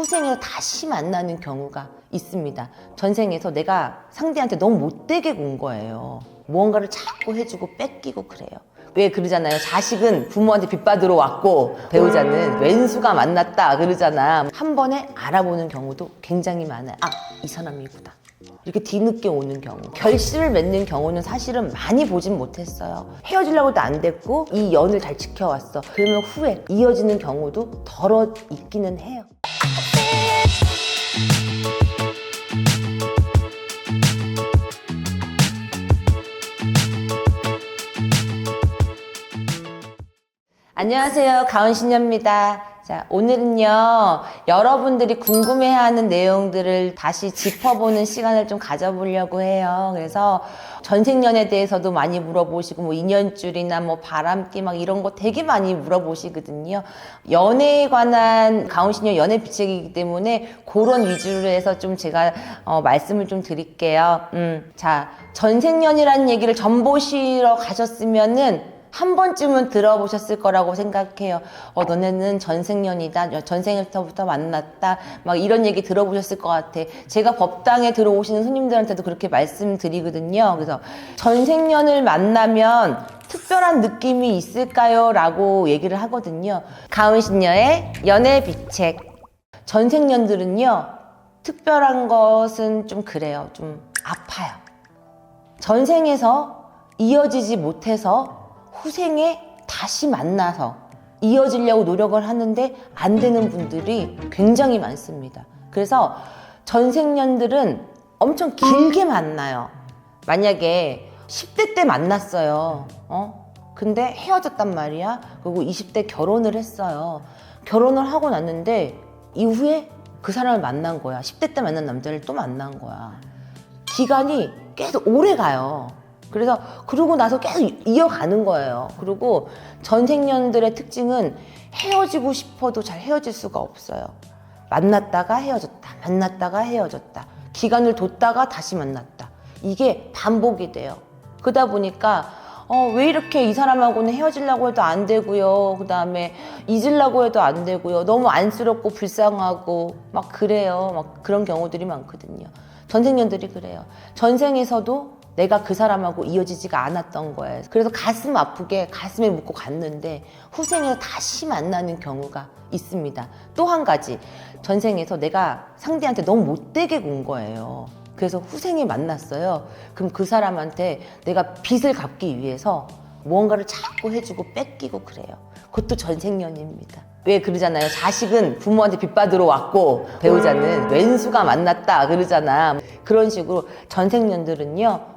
후생에서 다시 만나는 경우가 있습니다. 전생에서 내가 상대한테 너무 못되게 군 거예요. 무언가를 자꾸 해주고 뺏기고 그래요. 왜 그러잖아요. 자식은 부모한테 빚받으러 왔고 배우자는 왼수가 만났다 그러잖아. 한 번에 알아보는 경우도 굉장히 많아요. 아, 이 사람이구나. 이렇게 뒤늦게 오는 경우, 결실을 맺는 경우는 사실은 많이 보진 못했어요. 헤어지려고 해도 안 됐고 이 연을 잘 지켜왔어. 그러면 후에 이어지는 경우도 덜어 있기는 해요. 안녕하세요, 가은신녀입니다. 자, 오늘은요, 여러분들이 궁금해하는 내용들을 다시 짚어보는 시간을 좀 가져보려고 해요. 그래서 전생연에 대해서도 많이 물어보시고, 뭐 인연줄이나 뭐 바람기 막 이런 거 되게 많이 물어보시거든요. 연애에 관한 가은신녀 연애 비책이기 때문에 그런 위주로 해서 좀 제가 말씀을 좀 드릴게요. 자, 전생연이라는 얘기를 전보시러 가셨으면은 한 번쯤은 들어보셨을 거라고 생각해요. 너네는 전생연이다. 전생부터 만났다. 막 이런 얘기 들어보셨을 것 같아. 제가 법당에 들어오시는 손님들한테도 그렇게 말씀드리거든요. 그래서 전생연을 만나면 특별한 느낌이 있을까요? 라고 얘기를 하거든요. 가은신녀의 연애비책. 전생연들은요, 특별한 것은 좀 그래요. 좀 아파요. 전생에서 이어지지 못해서 후생에 다시 만나서 이어지려고 노력을 하는데 안 되는 분들이 굉장히 많습니다. 그래서 전생년들은 엄청 길게 만나요. 만약에 10대 때 만났어요. 근데 헤어졌단 말이야. 그리고 20대 결혼을 했어요. 결혼을 하고 났는데 이후에 그 사람을 만난 거야. 10대 때 만난 남자를 또 만난 거야. 기간이 계속 오래 가요. 그래서 그러고 나서 계속 이어가는 거예요. 그리고 전생년들의 특징은 헤어지고 싶어도 잘 헤어질 수가 없어요. 만났다가 헤어졌다, 만났다가 헤어졌다, 기간을 뒀다가 다시 만났다. 이게 반복이 돼요. 그러다 보니까 왜 이렇게 이 사람하고는 헤어지려고 해도 안 되고요. 그 다음에 잊으려고 해도 안 되고요. 너무 안쓰럽고 불쌍하고 막 그래요. 막 그런 경우들이 많거든요. 전생년들이 그래요. 전생에서도 내가 그 사람하고 이어지지가 않았던 거예요. 그래서 가슴 아프게 가슴에 묻고 갔는데 후생에서 다시 만나는 경우가 있습니다. 또 한 가지, 전생에서 내가 상대한테 너무 못되게 군 거예요. 그래서 후생에 만났어요. 그럼 그 사람한테 내가 빚을 갚기 위해서 무언가를 자꾸 해주고 뺏기고 그래요. 그것도 전생연입니다. 왜 그러잖아요. 자식은 부모한테 빚받으러 왔고 배우자는 왼수가 만났다 그러잖아. 그런 식으로 전생년들은요,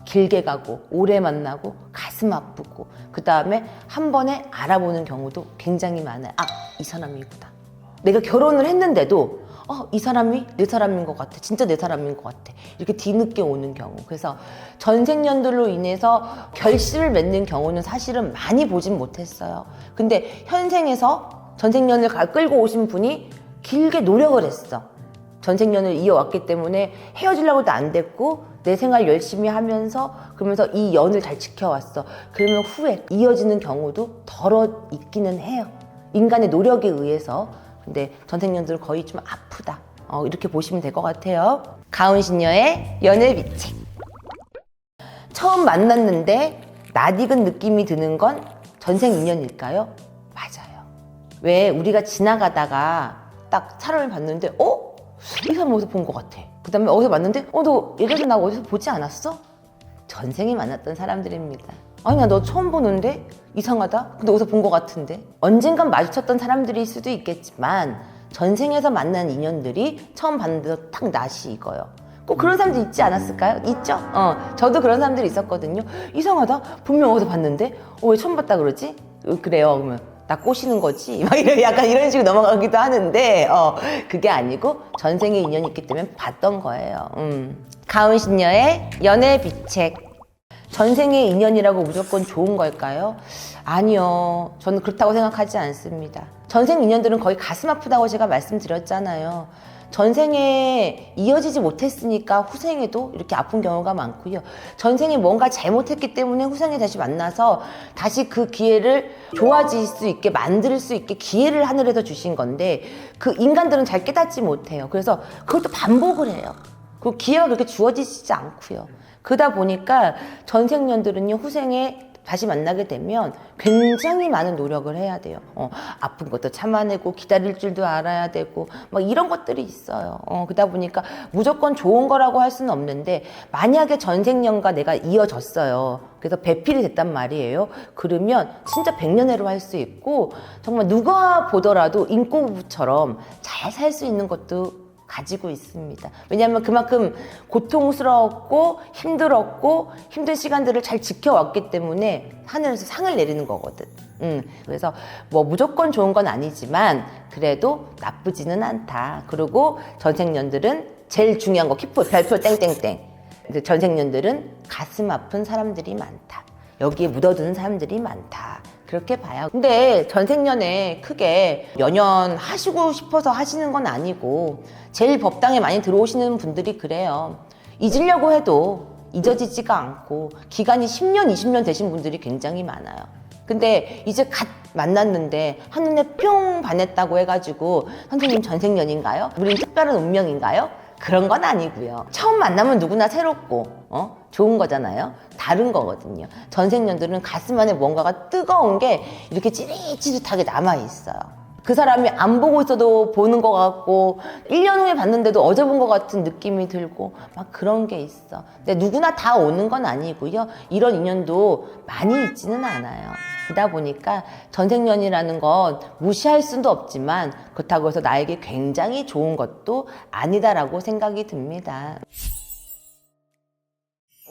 길게 가고 오래 만나고 가슴 아프고 그 다음에 한 번에 알아보는 경우도 굉장히 많아요. 아, 이 사람이구나. 내가 결혼을 했는데도 이 사람이 내 사람인 것 같아. 진짜 내 사람인 것 같아. 이렇게 뒤늦게 오는 경우. 그래서 전생년들로 인해서 결실을 맺는 경우는 사실은 많이 보진 못했어요. 근데 현생에서 전생년을 끌고 오신 분이 길게 노력을 했어. 전생년을 이어왔기 때문에 헤어지려고 해도 안 됐고 내 생활 열심히 하면서 그러면서 이 연을 잘 지켜왔어. 그러면 후에 이어지는 경우도 덜어 있기는 해요. 인간의 노력에 의해서. 근데 전생년들은 거의 좀 아프다. 이렇게 보시면 될 것 같아요. 가은신녀의 연애비책. 처음 만났는데 낯익은 느낌이 드는 건 전생 인연일까요? 맞아요. 왜 우리가 지나가다가 딱 사람을 봤는데 이 사람 어디서 본 것 같아. 그 다음에 어디서 봤는데 너 예전에 나 어디서 보지 않았어? 전생에 만났던 사람들입니다. 아니, 너 처음 보는데 이상하다? 근데 어디서 본 것 같은데? 언젠간 마주쳤던 사람들일 수도 있겠지만 전생에서 만난 인연들이 처음 봤는데도 딱 낯이 익어요. 꼭 그런 사람들 있지 않았을까요? 있죠? 저도 그런 사람들이 있었거든요. 이상하다? 분명 어디서 봤는데? 왜 처음 봤다 그러지? 그래요. 그러면 나 꼬시는 거지? 막 약간 이런 식으로 넘어가기도 하는데 그게 아니고 전생에 인연이 있기 때문에 봤던 거예요. 가은신녀의 연애비책. 전생의 인연이라고 무조건 좋은 걸까요? 아니요. 저는 그렇다고 생각하지 않습니다. 전생 인연들은 거의 가슴 아프다고 제가 말씀드렸잖아요. 전생에 이어지지 못했으니까 후생에도 이렇게 아픈 경우가 많고요. 전생에 뭔가 잘못했기 때문에 후생에 다시 만나서 다시 그 기회를 좋아질 수 있게 만들 수 있게 기회를 하늘에서 주신 건데 그 인간들은 잘 깨닫지 못해요. 그래서 그것도 반복을 해요. 그 기회가 그렇게 주어지지 않고요. 그러다 보니까 전생년들은요, 후생에 다시 만나게 되면 굉장히 많은 노력을 해야 돼요. 아픈 것도 참아내고 기다릴 줄도 알아야 되고 막 이런 것들이 있어요. 그러다 보니까 무조건 좋은 거라고 할 수는 없는데 만약에 전생년과 내가 이어졌어요. 그래서 배필이 됐단 말이에요. 그러면 진짜 백년해로 할 수 있고 정말 누가 보더라도 인꼬부부처럼 잘 살 수 있는 것도 가지고 있습니다. 왜냐하면 그만큼 고통스러웠고 힘들었고 힘든 시간들을 잘 지켜왔기 때문에 하늘에서 상을 내리는 거거든. 그래서 뭐 무조건 좋은 건 아니지만 그래도 나쁘지는 않다. 그리고 전생년들은 제일 중요한 거 키프 별표 땡땡땡. 전생년들은 가슴 아픈 사람들이 많다. 여기에 묻어두는 사람들이 많다. 그렇게 봐요. 근데 전생년에 크게 연연하시고 싶어서 하시는 건 아니고 제일 법당에 많이 들어오시는 분들이 그래요. 잊으려고 해도 잊어지지가 않고 기간이 10년, 20년 되신 분들이 굉장히 많아요. 근데 이제 갓 만났는데 한눈에 뿅 반했다고 해가지고 선생님 전생년인가요? 우린 특별한 운명인가요? 그런 건 아니고요. 처음 만나면 누구나 새롭고 좋은 거잖아요. 다른 거거든요. 전생년들은 가슴 안에 뭔가가 뜨거운 게 이렇게 찌릿찌릿하게 남아있어요. 그 사람이 안 보고 있어도 보는 것 같고 1년 후에 봤는데도 어제 본 것 같은 느낌이 들고 막 그런 게 있어. 근데 누구나 다 오는 건 아니고요. 이런 인연도 많이 있지는 않아요. 그러다 보니까 전생년이라는 건 무시할 수도 없지만 그렇다고 해서 나에게 굉장히 좋은 것도 아니다라고 생각이 듭니다.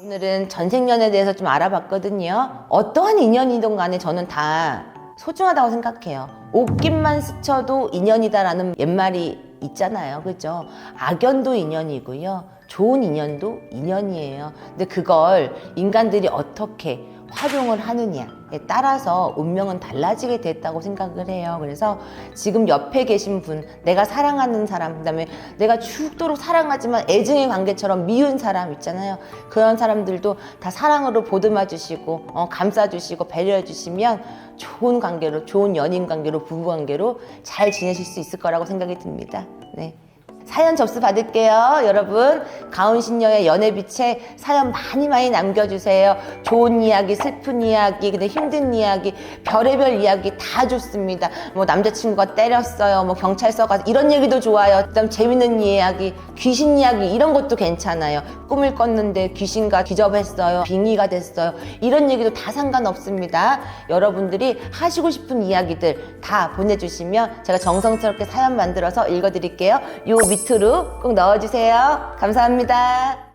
오늘은 전생년에 대해서 좀 알아봤거든요. 어떠한 인연이든 간에 저는 다 소중하다고 생각해요. 옷깃만 스쳐도 인연이다라는 옛말이 있잖아요. 그죠? 악연도 인연이고요. 좋은 인연도 인연이에요. 근데 그걸 인간들이 어떻게 활용을 하느냐에 따라서 운명은 달라지게 됐다고 생각을 해요. 그래서 지금 옆에 계신 분, 내가 사랑하는 사람, 그다음에 내가 죽도록 사랑하지만 애증의 관계처럼 미운 사람 있잖아요. 그런 사람들도 다 사랑으로 보듬어 주시고 감싸 주시고 배려해 주시면 좋은 관계로, 좋은 연인 관계로, 부부 관계로 잘 지내실 수 있을 거라고 생각이 듭니다. 네. 사연 접수 받을게요. 여러분 가온신녀의 연애빛에 사연 많이 남겨주세요. 좋은 이야기, 슬픈 이야기, 근데 힘든 이야기, 별의별 이야기 다 좋습니다. 뭐 남자친구가 때렸어요, 뭐 경찰서 가서 이런 얘기도 좋아요. 그다음 재밌는 이야기, 귀신 이야기 이런 것도 괜찮아요. 꿈을 꿨는데 귀신과 기접했어요, 빙의가 됐어요, 이런 얘기도 다 상관없습니다. 여러분들이 하시고 싶은 이야기들 다 보내주시면 제가 정성스럽게 사연 만들어서 읽어드릴게요. 요 밑으로 꼭 넣어주세요. 감사합니다.